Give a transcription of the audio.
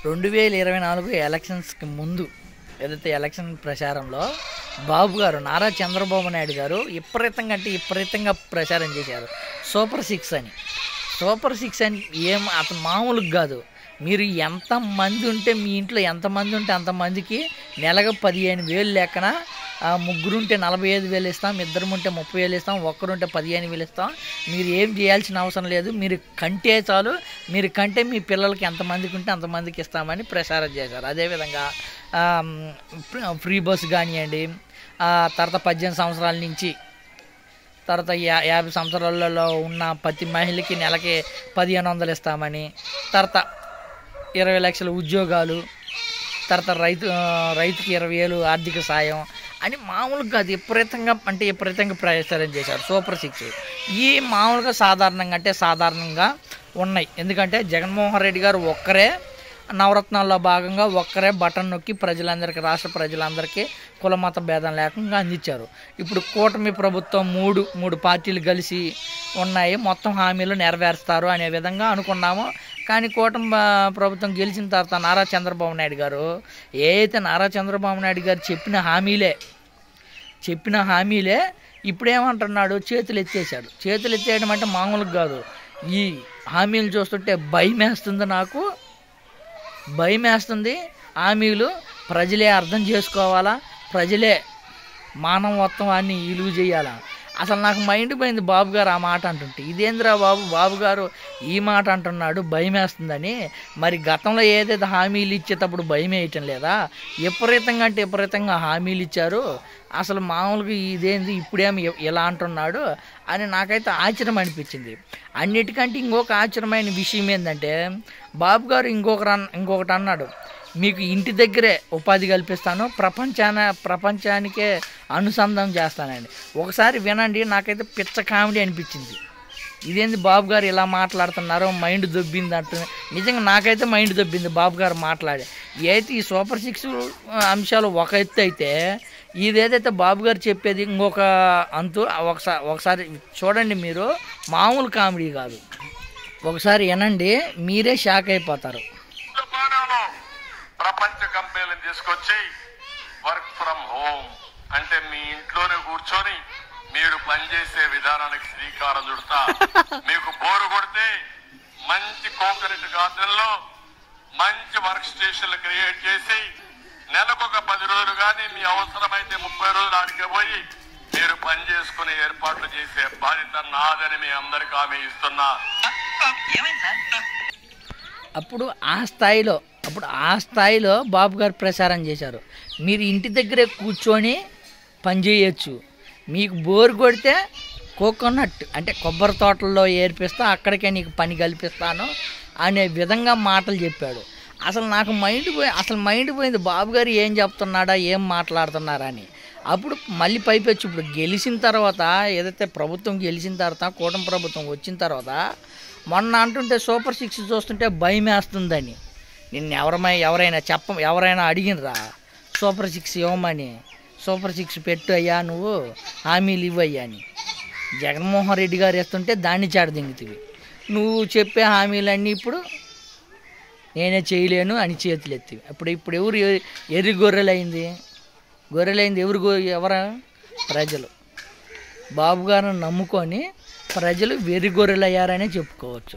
2024 ఎలక్షన్స్కి ముందు ఏదైతే ఎలక్షన్ ప్రచారంలో బాబు గారు నారా చంద్రబాబు నాయుడు గారు విపరీతంగా ప్రచారం చేశారు. సూపర్ సిక్స్ అని. సూపర్ సిక్స్ అని ఏం అతను మామూలుగా కాదు. మీరు ఎంతమంది ఉంటే మీ ఇంట్లో ఎంతమంది ఉంటే అంతమందికి నెలకు 15,000 లెక్కన, ముగ్గురుంటే 45,000 ఇస్తాం, ఇద్దరు ఉంటే 30,000 ఇస్తాం, ఒక్కరుంటే 15,000 ఇస్తాం. మీరు ఏం చేయాల్సిన అవసరం లేదు, మీరు కంటే చాలు, మీరు కంటే మీ పిల్లలకి ఎంతమందికి ఉంటే అంతమందికి ఇస్తామని ప్రచారం చేశారు. అదేవిధంగా ఫ్రీ బస్ కానివ్వండి, తర్వాత 18 సంవత్సరాల నుంచి తర్వాత 50 సంవత్సరాలలో ఉన్న ప్రతి మహిళకి నెలకి 1,500 ఇస్తామని, తర్వాత 20 లక్షల ఉద్యోగాలు, తర్వాత రైతుకి 20,000 ఆర్థిక సాయం అని మామూలుగా అది విపరీతంగా ప్రచారం చేశారు. సూపర్ సిక్స్ ఈ మామూలుగా సాధారణంగా ఉన్నాయి. ఎందుకంటే జగన్మోహన్ రెడ్డి గారు ఒక్కరే నవరత్నాల్లో భాగంగా ఒక్కరే బటన్ నొక్కి ప్రజలందరికీ, రాష్ట్ర ప్రజలందరికీ కుల మత భేదం లేకుండా అందించారు. ఇప్పుడు కూటమి ప్రభుత్వం మూడు పార్టీలు కలిసి ఉన్నాయి, మొత్తం హామీలు నెరవేరుస్తారు అనే విధంగా అనుకున్నాము. కానీ కూటమి ప్రభుత్వం గెలిచిన తర్వాత నారా చంద్రబాబు నాయుడు గారు చెప్పిన హామీలే ఇప్పుడేమంటున్నాడు, చేతులు ఎత్తేయడం అంటే మామూలుగా కాదు. ఈ హామీలు చూస్తుంటే భయమేస్తుంది. హామీలు ప్రజలే అర్థం చేసుకోవాలా, ప్రజలే మానవత్వాన్ని విలువ చేయాలా. అసలు నాకు మైండ్ పోయింది బాబు గారు ఆ మాట అంటుంటే. ఇదేంద్రా బాబు గారు ఈ మాట అంటున్నాడు, భయమేస్తుందని. మరి గతంలో ఏదైతే హామీలు ఇచ్చేటప్పుడు భయం వేయటం లేదా? విపరీతంగా హామీలు ఇచ్చారు. అసలు మామూలుగా ఇదేంది ఇప్పుడేమి ఇలా అంటున్నాడు అని నాకైతే ఆశ్చర్యం అనిపించింది. అన్నిటికంటే ఇంకొక ఆశ్చర్యమైన విషయం ఏంటంటే, బాబు గారు ఇంకొకటి అన్నాడు, మీకు ఇంటి దగ్గరే ఉపాధి కల్పిస్తాను, ప్రపంచానికే అనుసంధానం చేస్తానండి. ఒకసారి వినండి, నాకైతే పిచ్చ కామెడీ అనిపించింది. ఇదేంది బాబు గారు ఇలా మాట్లాడుతున్నారు, మైండ్ దొబ్బింది అంటుంది. నిజంగా నాకైతే మైండ్ దొబ్బింది బాబు గారు మాట్లాడి. అయితే ఈ సూపర్ సిక్స్ అంశాలు ఒక ఎత్తు అయితే, ఇదేదైతే బాబు గారు చెప్పేది ఇంకొక అంతు. ఒకసారి చూడండి, మీరు మామూలు కామెడీ కాదు. ఒకసారి వినండి, మీరే షాక్ అయిపోతారు. ప్రపంచ కంపెనీలను తీసుకొచ్చి వర్క్ ఫ్రమ్ హోమ్ అంటే మీ ఇంట్లోనే కూర్చొని మీరు పనిచేసే విధానానికి శ్రీకారం చుడతా. మీకు బోరు కొడితే మంచి కోకరెట్ గార్డెన్లో మంచి వర్క్ స్టేషన్లు క్రియేట్ చేసి నెలకొక 10 రోజులు కానీ మీ అవసరమైతే 30 రోజులు ఆడికి పోయి మీరు పని చేసుకునే ఏర్పాట్లు చేసే బాధ్యత నాదని మీ అందరికి హామీ ఇస్తున్నా. అప్పుడు ఆ స్థాయిలో బాబు గారు ప్రచారం చేశారు. మీరు ఇంటి దగ్గరే కూర్చొని పని చేయొచ్చు, మీకు బోరు కొడితే కోకోనట్ అంటే కొబ్బరి తోటల్లో ఏర్పిస్తా, అక్కడికే నీకు పని కల్పిస్తాను అనే విధంగా మాటలు చెప్పాడు. అసలు నాకు మైండ్ పోయింది బాబు గారు ఏం చెప్తున్నాడా, ఏం మాట్లాడుతున్నారా అని. అప్పుడు మళ్ళీ పైపెచ్చు ఇప్పుడు గెలిచిన తర్వాత, ఏదైతే ప్రభుత్వం గెలిచిన తర్వాత, కూటమి ప్రభుత్వం వచ్చిన తర్వాత మొన్న అంటుంటే సూపర్ సిక్స్ చూస్తుంటే భయం వేస్తుందని. నిన్ను ఎవరైనా అడిగినరా సూపర్ సిక్స్ ఇవ్వమని? సూపర్ సిక్స్ పెట్టు అయ్యా, నువ్వు హామీలు ఇవ్వయ్యా అని. జగన్మోహన్ రెడ్డి గారు వేస్తుంటే దాన్ని చాటదింగుతుంది. నువ్వు చెప్పే హామీలన్నీ ఇప్పుడు నేనే చేయలేను అని చేతులు ఎత్తివి. ఇప్పుడు ఎవరు ఎర్రి గొర్రెలైంది ఎవరు? ప్రజలు. బాబు గారిని నమ్ముకొని ప్రజలు వెర్రి గొర్రెలయ్యారనే చెప్పుకోవచ్చు.